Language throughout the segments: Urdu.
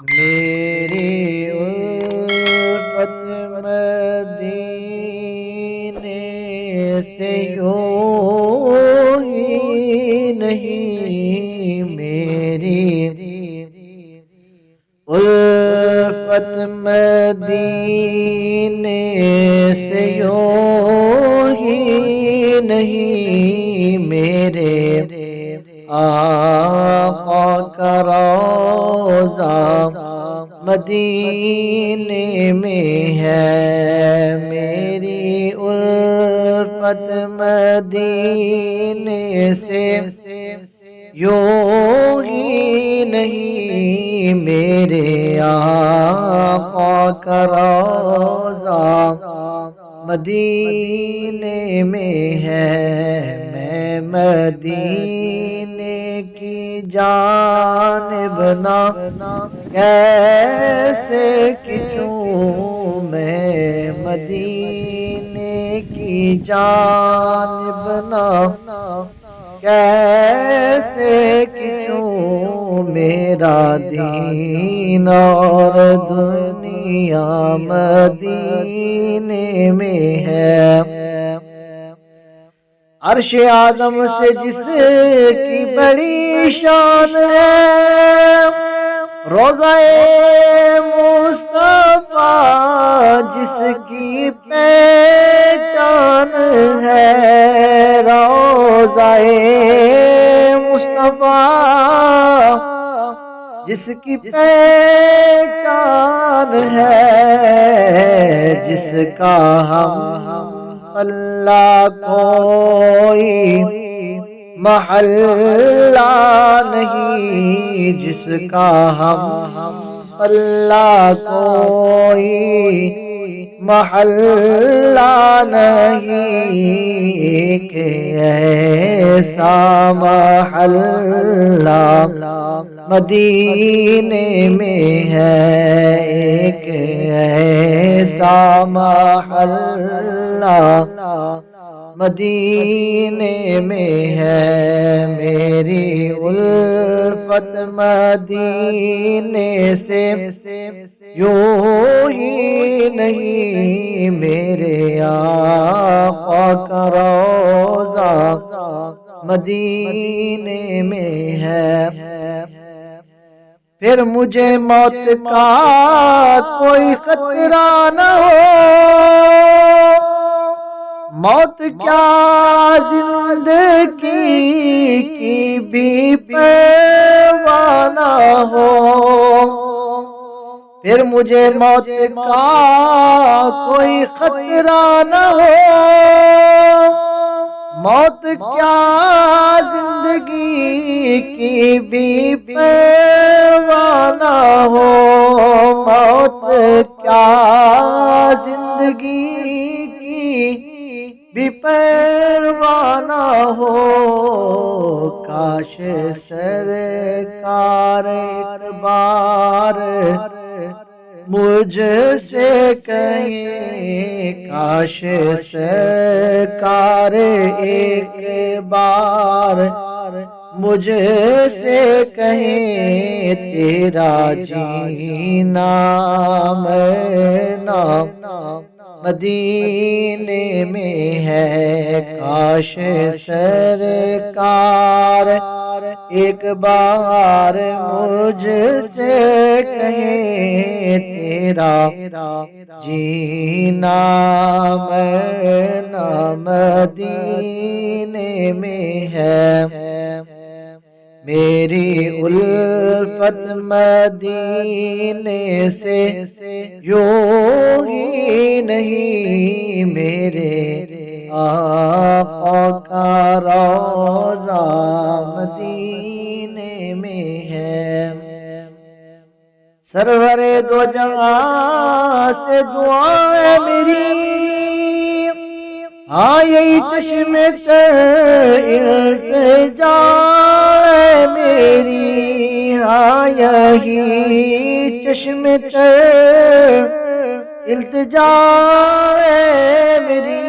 میری الفت مدینے سے یوں ہی نہیں، میری الفت مدینے سے یوں ہی نہیں، میرے آقا کا روضہ مدینے میں ہے۔ میری الفت مدینے سے یوں ہی نہیں، میرے آقا کا روضہ مدینے میں ہے۔ میں مدینے کی جانب نہ کیسے کھچوں، میں مدینے کی جانب نہ کیسے کھچوں، میرا دین اور دنیا مدینے میں ہے۔ عرش اعظم سے جس کی بڑی شان ہے، روضہ مصطفیٰ جس کی پہچان ہے، روضہ مصطفیٰ جس کی پہچان ہے، جس کا ہم پلہ کوئی محلہ نہیں، جس کا ہم پلہ کوئی محلہ نہیں، ایک ایسا محلہ مدینے میں ہے، ایک ایسا محلہ مدینے میں ہے۔ میری الفت مدینے سے یوں ہی نہیں، میرے آقا کا روضہ مدینے میں ہے۔ پھر مجھے موت کا کوئی خطرہ نہ ہو، موت کیا زندگی کی بھی پرواہ نہ ہو، پھر مجھے موت کا کوئی خطرہ نہ ہو، موت کیا زندگی کی بھی پرواہ نہ ہو، موت کیا زندگی کی بھی پرواہ نہ ہو، کاش سرکار ایک بار مجھ سے کہیں، کاش سرکار ایک بار مجھ سے کہیں، تیرا جینا مرنا مدینے میں ہے۔ کاش سرکار ایک بار مجھ سے کہیں، تیرا جینا مرنا مدینے میں ہے۔ میری الفت مدینے سے یوں ہی نہیں، میرے آقا کا روضہ مدینے میں ہے۔ سرور دو جہاں سے دعائیں میری، ہاں یہی چشم تر التجا ہے میری، ہاں یہی چشم تر التجا ہے میری،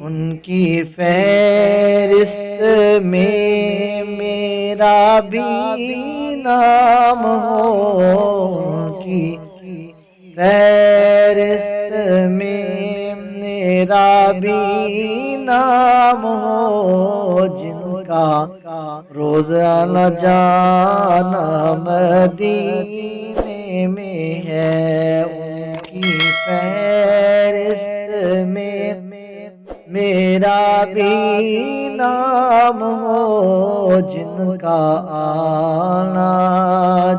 ان کی فہرست میں میرا بھی نام ہو کی فہرست میں میرا بھی نام ہو، جن کا روزانہ جانا مدینے میں ہے، ان کی فہرست میں میرا بھی نام ہو، جن کا آنا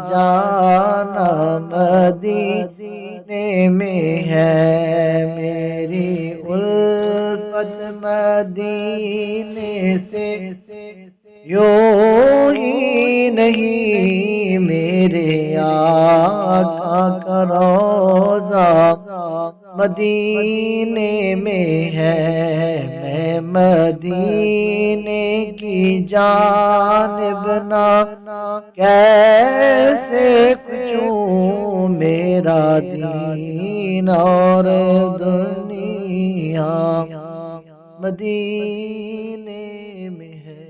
جانا مدینے میں ہے۔ میری الفت مدینے سے یوں ہی نہیں، میرے آقا کا روضہ مدینے میں ہے۔ میں مدینے کی جانب نہ کیسے کچوں، میرا دین اور دنیا مدینے میں ہے۔